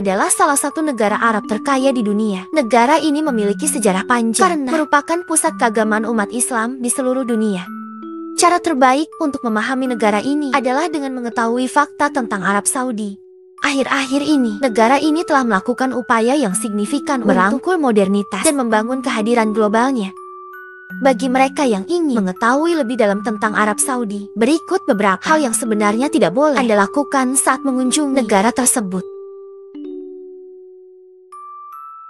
adalah salah satu negara Arab terkaya di dunia. Negara ini memiliki sejarah panjang karena merupakan pusat keagamaan umat Islam di seluruh dunia. Cara terbaik untuk memahami negara ini adalah dengan mengetahui fakta tentang Arab Saudi. Akhir-akhir ini, negara ini telah melakukan upaya yang signifikan merangkul modernitas dan membangun kehadiran globalnya. Bagi mereka yang ingin mengetahui lebih dalam tentang Arab Saudi, berikut beberapa hal yang sebenarnya tidak boleh Anda lakukan saat mengunjungi negara tersebut.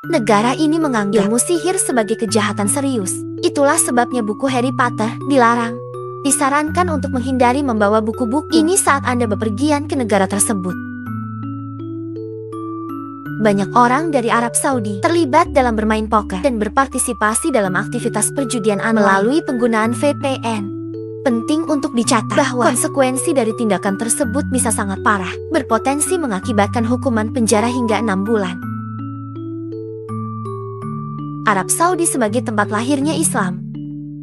Negara ini menganggap ilmu sihir sebagai kejahatan serius. Itulah sebabnya buku Harry Potter dilarang. Disarankan untuk menghindari membawa buku-buku ini saat Anda bepergian ke negara tersebut. Banyak orang dari Arab Saudi terlibat dalam bermain poker dan berpartisipasi dalam aktivitas perjudian online melalui penggunaan VPN. Penting untuk dicatat bahwa konsekuensi dari tindakan tersebut bisa sangat parah, berpotensi mengakibatkan hukuman penjara hingga 6 bulan. Arab Saudi sebagai tempat lahirnya Islam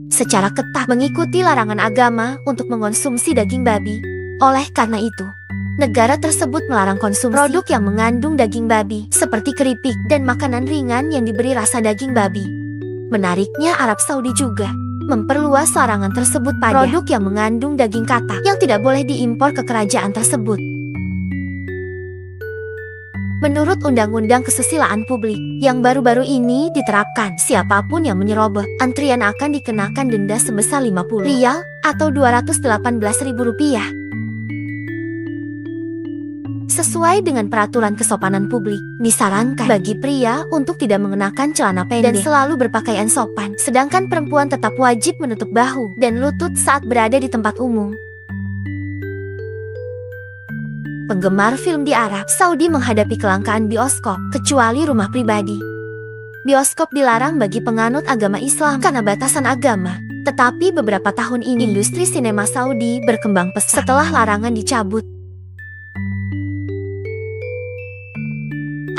secara ketat mengikuti larangan agama untuk mengonsumsi daging babi. Oleh karena itu, negara tersebut melarang konsumsi produk yang mengandung daging babi, seperti keripik dan makanan ringan yang diberi rasa daging babi. Menariknya, Arab Saudi juga memperluas larangan tersebut pada produk yang mengandung daging katak yang tidak boleh diimpor ke kerajaan tersebut. Menurut Undang-Undang Kesusilaan Publik yang baru-baru ini diterapkan, siapapun yang menyerobot antrian akan dikenakan denda sebesar 50 rial atau Rp218.000. Sesuai dengan peraturan kesopanan publik, disarankan bagi pria untuk tidak mengenakan celana pendek dan selalu berpakaian sopan, sedangkan perempuan tetap wajib menutup bahu dan lutut saat berada di tempat umum. Penggemar film di Arab Saudi menghadapi kelangkaan bioskop, kecuali rumah pribadi. Bioskop dilarang bagi penganut agama Islam karena batasan agama. Tetapi beberapa tahun ini, industri sinema Saudi berkembang pesat setelah larangan dicabut.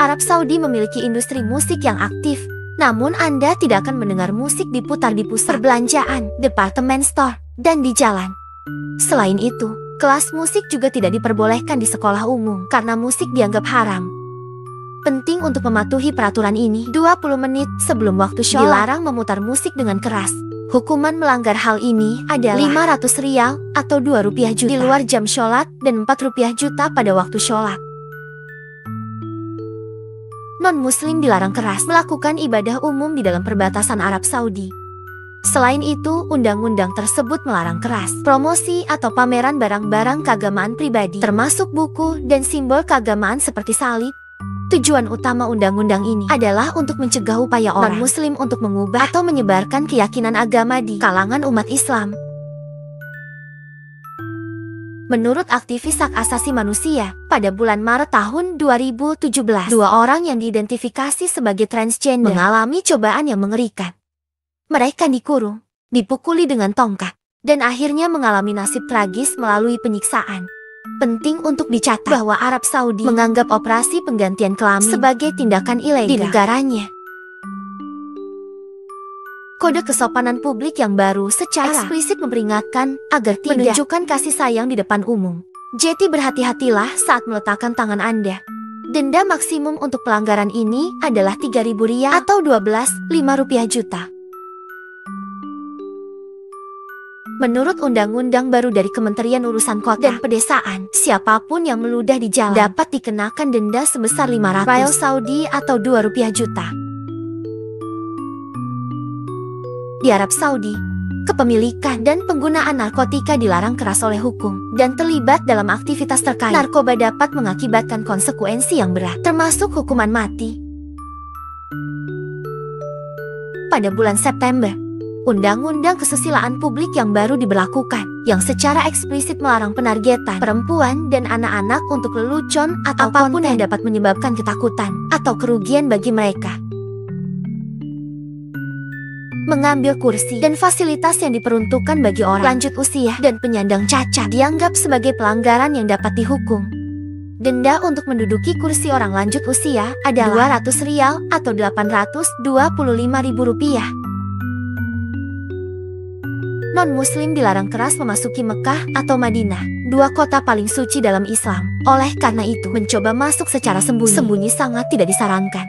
Arab Saudi memiliki industri musik yang aktif, namun Anda tidak akan mendengar musik diputar di pusat perbelanjaan, departemen store, dan di jalan. Selain itu, kelas musik juga tidak diperbolehkan di sekolah umum karena musik dianggap haram. Penting untuk mematuhi peraturan ini. 20 menit sebelum waktu sholat dilarang memutar musik dengan keras. Hukuman melanggar hal ini adalah 500 rial atau Rp2 juta di luar jam sholat dan Rp4 juta pada waktu sholat. Non-muslim dilarang keras melakukan ibadah umum di dalam perbatasan Arab Saudi. Selain itu, undang-undang tersebut melarang keras promosi atau pameran barang-barang keagamaan pribadi, termasuk buku dan simbol keagamaan seperti salib. Tujuan utama undang-undang ini adalah untuk mencegah upaya orang non-muslim untuk mengubah atau menyebarkan keyakinan agama di kalangan umat Islam. Menurut aktivis hak asasi manusia, pada bulan Maret tahun 2017, 2 orang yang diidentifikasi sebagai transgender mengalami cobaan yang mengerikan. Mereka dikurung, dipukuli dengan tongkat, dan akhirnya mengalami nasib tragis melalui penyiksaan. Penting untuk dicatat bahwa Arab Saudi menganggap operasi penggantian kelamin sebagai tindakan ilegal di negaranya. Kode kesopanan publik yang baru secara eksplisit memperingatkan agar tidak menunjukkan kasih sayang di depan umum. Jadi berhati-hatilah saat meletakkan tangan Anda. Denda maksimum untuk pelanggaran ini adalah Rp3.000 atau Rp12.5 juta. Menurut undang-undang baru dari Kementerian Urusan Kota dan Pedesaan, siapapun yang meludah di jalan dapat dikenakan denda sebesar 500 rial Saudi atau Rp2 juta. Di Arab Saudi, kepemilikan dan penggunaan narkotika dilarang keras oleh hukum, dan terlibat dalam aktivitas terkait narkoba dapat mengakibatkan konsekuensi yang berat, termasuk hukuman mati. Pada bulan September, Undang-Undang Kesusilaan Publik yang baru diberlakukan, yang secara eksplisit melarang penargetan perempuan dan anak-anak untuk lelucon atau apapun yang dapat menyebabkan ketakutan atau kerugian bagi mereka. Mengambil kursi dan fasilitas yang diperuntukkan bagi orang lanjut usia dan penyandang cacat dianggap sebagai pelanggaran yang dapat dihukum. Denda untuk menduduki kursi orang lanjut usia adalah 200 rial atau Rp825.000. Non-muslim dilarang keras memasuki Mekah atau Madinah dua kota paling suci dalam Islam. Oleh karena itu, mencoba masuk secara sembunyi sangat tidak disarankan.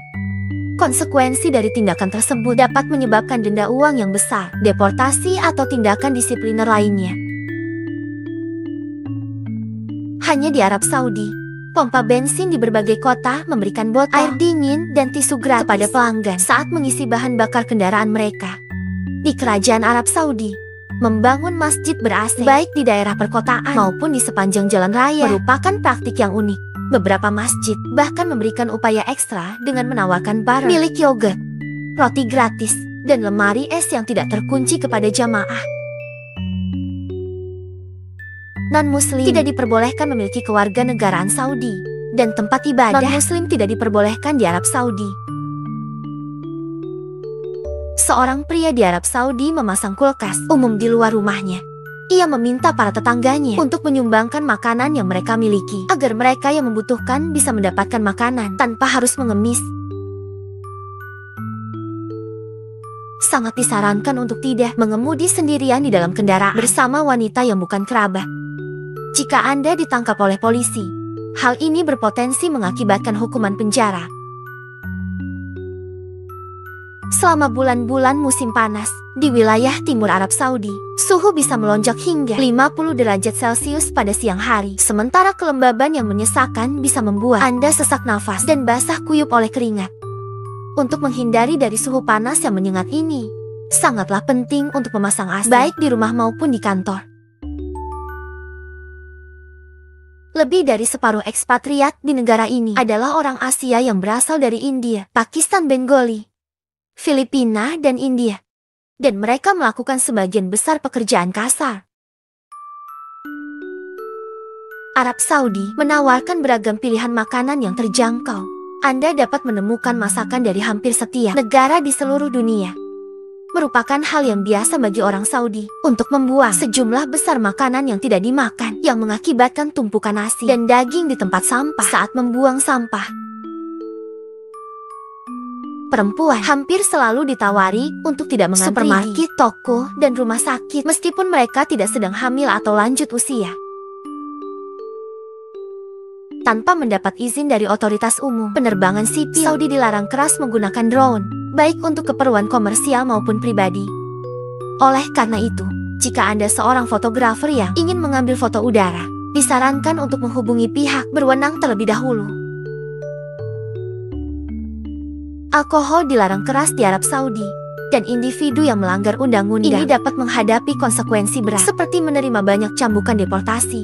Konsekuensi dari tindakan tersebut dapat menyebabkan denda uang yang besar, deportasi atau tindakan disipliner lainnya. Hanya di Arab Saudi, pompa bensin di berbagai kota memberikan botol air dingin dan tisu gratis kepada pelanggan saat mengisi bahan bakar kendaraan mereka. Di Kerajaan Arab Saudi, membangun masjid ber-AC baik di daerah perkotaan maupun di sepanjang jalan raya merupakan praktik yang unik. Beberapa masjid bahkan memberikan upaya ekstra dengan menawarkan bar milik yogurt, roti gratis, dan lemari es yang tidak terkunci kepada jamaah. Non-Muslim tidak diperbolehkan memiliki kewarganegaraan Saudi, dan tempat ibadah non-Muslim tidak diperbolehkan di Arab Saudi. Seorang pria di Arab Saudi memasang kulkas umum di luar rumahnya. Ia meminta para tetangganya untuk menyumbangkan makanan yang mereka miliki, agar mereka yang membutuhkan bisa mendapatkan makanan tanpa harus mengemis. Sangat disarankan untuk tidak mengemudi sendirian di dalam kendaraan bersama wanita yang bukan kerabat. Jika Anda ditangkap oleh polisi, hal ini berpotensi mengakibatkan hukuman penjara. Selama bulan-bulan musim panas, di wilayah timur Arab Saudi, suhu bisa melonjak hingga 50 derajat Celcius pada siang hari. Sementara kelembaban yang menyesakan bisa membuat Anda sesak nafas dan basah kuyup oleh keringat. Untuk menghindari dari suhu panas yang menyengat ini, sangatlah penting untuk memasang AC, baik di rumah maupun di kantor. Lebih dari separuh ekspatriat di negara ini adalah orang Asia yang berasal dari India, Pakistan, Bengali, Filipina, dan India. Dan mereka melakukan sebagian besar pekerjaan kasar. Arab Saudi menawarkan beragam pilihan makanan yang terjangkau. Anda dapat menemukan masakan dari hampir setiap negara di seluruh dunia. Merupakan hal yang biasa bagi orang Saudi untuk membuang sejumlah besar makanan yang tidak dimakan, yang mengakibatkan tumpukan nasi dan daging di tempat sampah saat membuang sampah. Perempuan hampir selalu ditawari untuk tidak mengantri supermarket, toko, dan rumah sakit meskipun mereka tidak sedang hamil atau lanjut usia. Tanpa mendapat izin dari otoritas umum, penerbangan sipil Saudi dilarang keras menggunakan drone, baik untuk keperluan komersial maupun pribadi. Oleh karena itu, jika Anda seorang fotografer yang ingin mengambil foto udara, disarankan untuk menghubungi pihak berwenang terlebih dahulu. Alkohol dilarang keras di Arab Saudi, dan individu yang melanggar undang-undang ini dapat menghadapi konsekuensi berat seperti menerima banyak cambukan deportasi,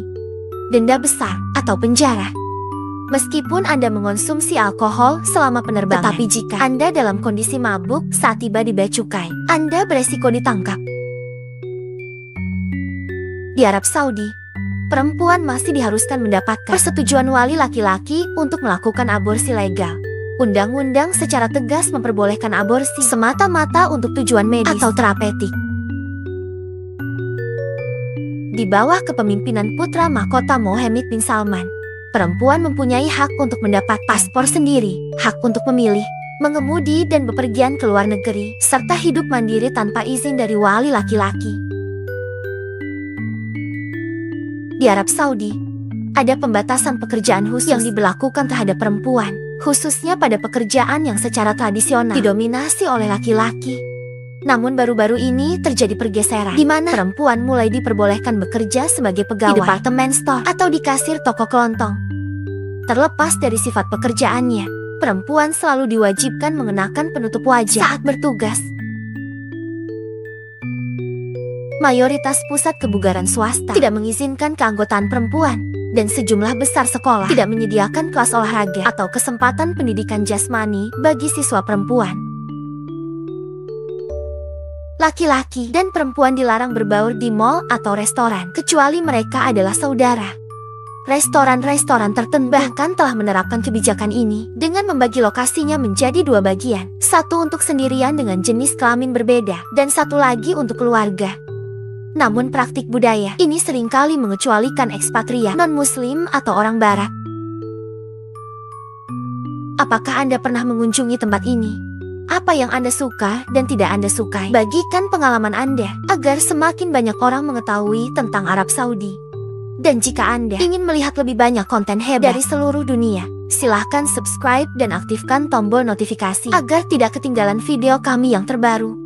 denda besar, atau penjara. Meskipun Anda mengonsumsi alkohol selama penerbangan, tetapi jika Anda dalam kondisi mabuk saat tiba di bea cukai, Anda beresiko ditangkap. Di Arab Saudi, perempuan masih diharuskan mendapatkan persetujuan wali laki-laki untuk melakukan aborsi legal. Undang-undang secara tegas memperbolehkan aborsi semata-mata untuk tujuan medis atau terapeutik. Di bawah kepemimpinan putra mahkota Mohammed bin Salman, perempuan mempunyai hak untuk mendapat paspor sendiri, hak untuk memilih, mengemudi dan bepergian ke luar negeri, serta hidup mandiri tanpa izin dari wali laki-laki. Di Arab Saudi, ada pembatasan pekerjaan khusus yang diberlakukan terhadap perempuan, khususnya pada pekerjaan yang secara tradisional didominasi oleh laki-laki. Namun baru-baru ini terjadi pergeseran, di mana perempuan mulai diperbolehkan bekerja sebagai pegawai di departemen store atau di kasir toko kelontong. Terlepas dari sifat pekerjaannya, perempuan selalu diwajibkan mengenakan penutup wajah saat bertugas. Mayoritas pusat kebugaran swasta tidak mengizinkan keanggotaan perempuan, dan sejumlah besar sekolah tidak menyediakan kelas olahraga atau kesempatan pendidikan jasmani bagi siswa perempuan. Laki-laki dan perempuan dilarang berbaur di mal atau restoran, kecuali mereka adalah saudara. Restoran-restoran tertentu bahkan telah menerapkan kebijakan ini dengan membagi lokasinya menjadi dua bagian, satu untuk sendirian dengan jenis kelamin berbeda, dan satu lagi untuk keluarga. Namun praktik budaya ini seringkali mengecualikan ekspatriat non-muslim atau orang barat. Apakah Anda pernah mengunjungi tempat ini? Apa yang Anda suka dan tidak Anda sukai? Bagikan pengalaman Anda agar semakin banyak orang mengetahui tentang Arab Saudi. Dan jika Anda ingin melihat lebih banyak konten hebat dari seluruh dunia, silahkan subscribe dan aktifkan tombol notifikasi agar tidak ketinggalan video kami yang terbaru.